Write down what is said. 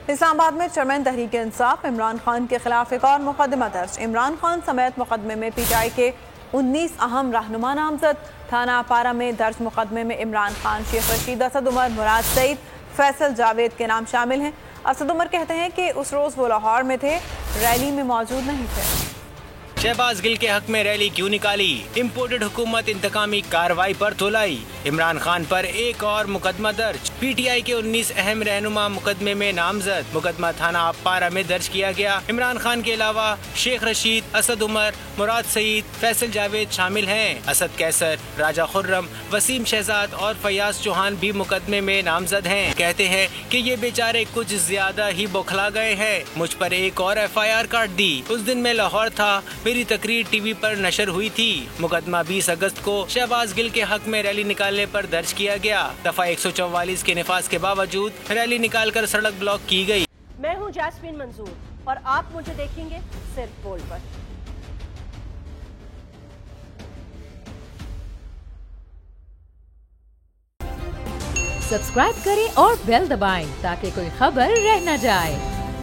इस्लामाबाद में चेयरमैन तहरीक इंसाफ इमरान खान के खिलाफ एक और मुकदमा दर्ज। इमरान खान समेत मुकदमे में पीटीआई के 19 अहम रहनुमा नामजद। थाना अपारा में दर्ज मुकदमे में इमरान खान, शेख रशीद, असद उमर, मुराद सईद, फैसल जावेद के नाम शामिल हैं। असद उमर कहते हैं कि उस रोज़ वो लाहौर में थे, रैली में मौजूद नहीं थे। शहबाज गिल के हक में रैली क्यों निकाली? इम्पोर्टेड हुकूमत इंतकामी कार्रवाई पर तोलाई। इमरान खान पर एक और मुकदमा दर्ज। पीटीआई के 19 अहम रहनुमा मुकदमे में नामजद। मुकदमा थाना अपारा में दर्ज किया गया। इमरान खान के अलावा शेख रशीद, असद उमर, मुराद सईद, फैसल जावेद शामिल हैं। असद कैसर, राजा खुर्रम, वसीम शहजाद और फयाज चौहान भी मुकदमे में नामजद हैं। कहते हैं कि ये बेचारे कुछ ज्यादा ही बौखला गए हैं। मुझ पर एक और FIR काट दी। उस दिन मैं लाहौर था, मेरी तकरीर टीवी पर नशर हुई थी। मुकदमा 20 अगस्त को शहबाज गिल के हक में रैली निकालने पर दर्ज किया गया। दफा 144 के निफाज के बावजूद रैली निकालकर सड़क ब्लॉक की गई। मैं हूं जैस्मीन मंजूर और आप मुझे देखेंगे सिर्फ बोल्ड पर। सब्सक्राइब करें और बेल दबाएं ताकि कोई खबर रह न जाए।